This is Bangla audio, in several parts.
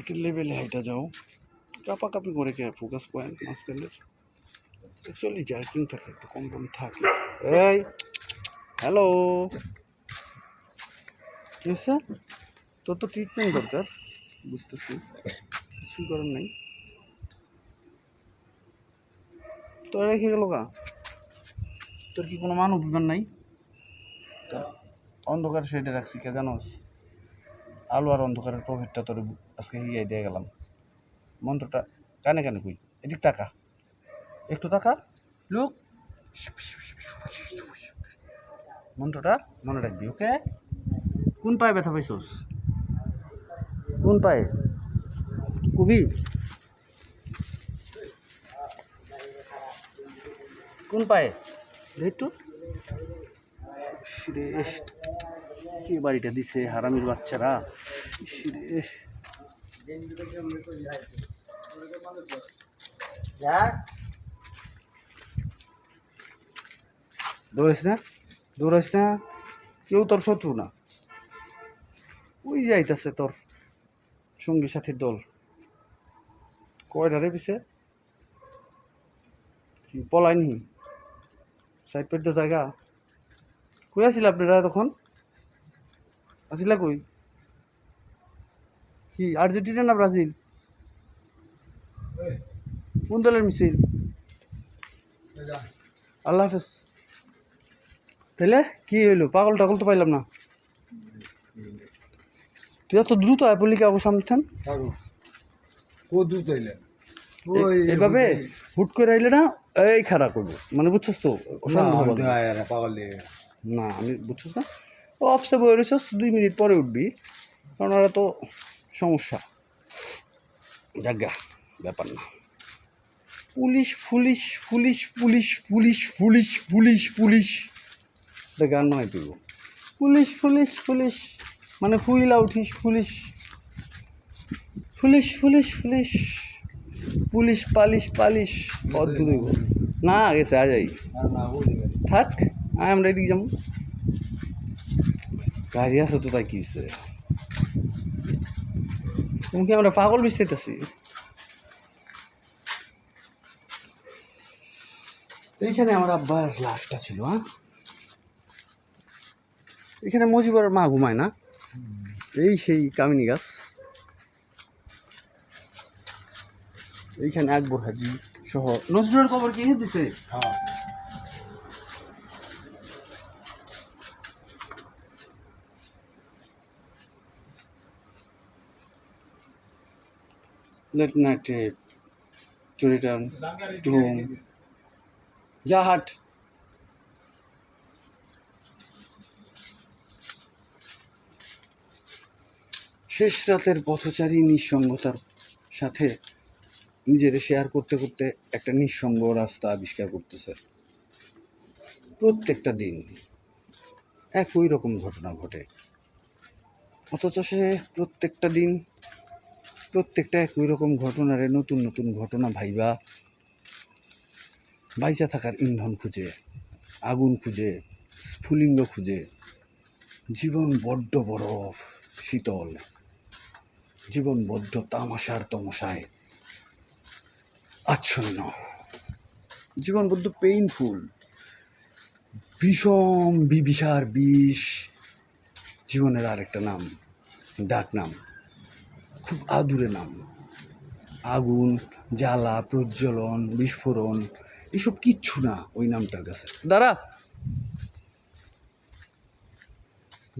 একটা লেভেলে হাইটা যাও, কাপাকাপি করে কে ফোকাস পয়েন্ট মাঝখানের অ্যাকচুয়ালি জার্কিং থাকে, একটু কম কম থাকে। এই হ্যালো, কি হয়েছে? তোর তো ট্রিটমেন্ট দরকার, বুঝতেছি, কিছুই করার নাই। তোর রেখে গেল গা? তোর কি কোনো মান অভিমান নাই? অন্ধকার শেডে রাখছি কে জানোস? আলো আর অন্ধকারের প্রভেদটা তোর আজকে হিয়াই দিয়ে গেলাম। মন্ত্রটা কানে কানে কই, এদিক টাকা, একটু টাকা, লুক। মন্ত্রটা মনে রাখবি, ওকে? কোন পায়ে ব্যথা পাইছোস? কোন পায়ে কবি? কোন পায়ে একটু? কি বাড়িটা দিছে হারামির বাচ্চারা! দৌড়াইস না, দৌড়াইস না, কেউ তোর শত্রু না। ওই যাইতেছে তোর সঙ্গী সাথীর দল। কয়টা রে পিছে? পলাইনি সাইড পেট জায়গা। কই আসিল আপনারা তখন? আসিলা কই? কি আর্জেন্টিনা না ব্রাজিল? কোন দলের মিছিল? আল্লাহ হাফেজ। তাইলে কি হইলো? পাগল টাগল তো পাইলাম না। তুই এত দ্রুত আয় পড়লি কে অবশ্য সামনে? এইভাবে হুট করে আইলে না এই খারাপ করবো, মানে বুঝছস তো? না আমি বুঝছস না, ও অফসে বয়ে রয়েছস, 2 মিনিট পরে উঠবি, কারণ ওরা তো সমস্যা। জাগা ব্যাপার না। Police police police police police police police police গান বানাই তুলব। পুলিশ পুলিশ পুলিশ মানে ফুইলা উঠিস, police police police police police polish polish অদ্ভুত না গেছে আজাই থাক। আমরা এদিকে যাবো, গাড়ি আছে তো, তাই কি হয়েছে? তুমি কি আমরা পাগল বিস্তারিতেছি? এইখানে আমার আব্বার লাশটা ছিল। হ্যাঁ, এখানে মজিবর মা ঘুমায় না? এই সেই কামিনী গাছ, এইখানে আকবর হাজি সহ নজরুলের খবর কি দিছে? লেট নাইটে টু রিটার্ন টু হোম। যা হাট। শেষ রাতের পথচারী নিঃসঙ্গতার সাথে নিজেদের শেয়ার করতে করতে একটা নিঃসঙ্গ রাস্তা আবিষ্কার করতেছে। প্রত্যেকটা দিন একই রকম ঘটনা ঘটে, অথচ সে প্রত্যেকটা দিন প্রত্যেকটা একই রকম ঘটনারে নতুন নতুন ঘটনা ভাইবা বাইচা থাকার ইন্ধন খুঁজে, আগুন খুঁজে, স্ফুলিঙ্গ খুঁজে। জীবন বড্ড বরফ শীতল, জীবন বড্ড তামাশার তমসায় আচ্ছন্ন, জীবন বড্ড পেইনফুল, বিষম বিবিসার বিষ জীবনের আরেকটা নাম, ডাক নাম, খুব আদুরে নাম। আগুন, জ্বালা, প্রজ্বলন, বিস্ফোরণ এসব কিচ্ছু না ওই নামটার কাছে। দাঁড়া।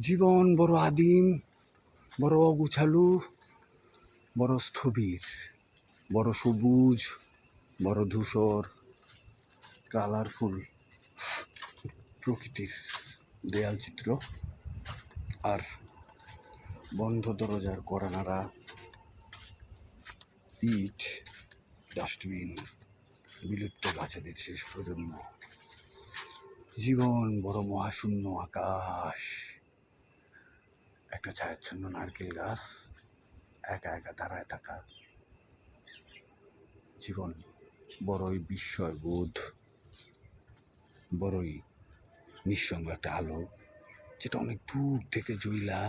জীবন বড় আদিম, বড় অগুছালু, বড় স্থবির, বড় সবুজ, বড় ধূসর, কালারফুল প্রকৃতির দেয়াল চিত্র আর বন্ধ দরজার কড়া নাড়া, ইট, ডাস্টবিন, বিলুপ্ত গাছেদের শেষ প্রজন্ম। জীবন বড় মহাশূন্য আকাশ, একটা ছায়াচ্ছন্ন নারকেল গাছ একা একা দাঁড়ায় থাকা। জীবন বড়ই বিস্ময় বোধ, বড়ই নিঃসঙ্গ একটা আলো, যেটা অনেক দূর থেকে জ্বলা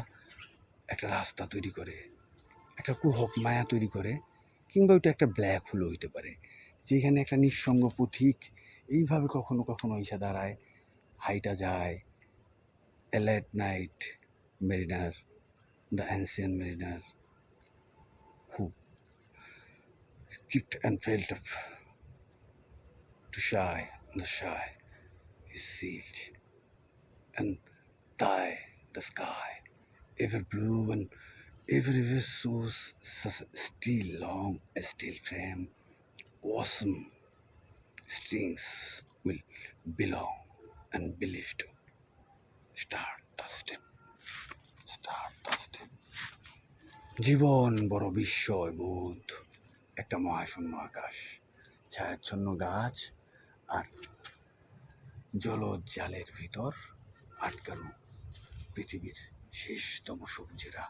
একটা রাস্তা তৈরি করে, একটা কুহক মায়া তৈরি করে, কিংবা ওইটা একটা ব্ল্যাক হোলও হইতে পারে, যেখানে একটা নিঃসঙ্গ পথিক এইভাবে কখনো কখনো এসে দাঁড়ায়, হাইটা যায়। A late night mariner, the ancient mariner who kicked and felt up to shy the shy, his seat, and thy the sky, ever blue and ever so still long, a still frame, awesome strings will belong and believe to start the step, start the step. জীবন বড় বিস্ময় বোধ, একটা মহাশূন্য আকাশ, ছায়াচ্ছন্ন গাছ আর জলজালের ভিতর আটকানো পৃথিবীর শেষতম সবুজেরা।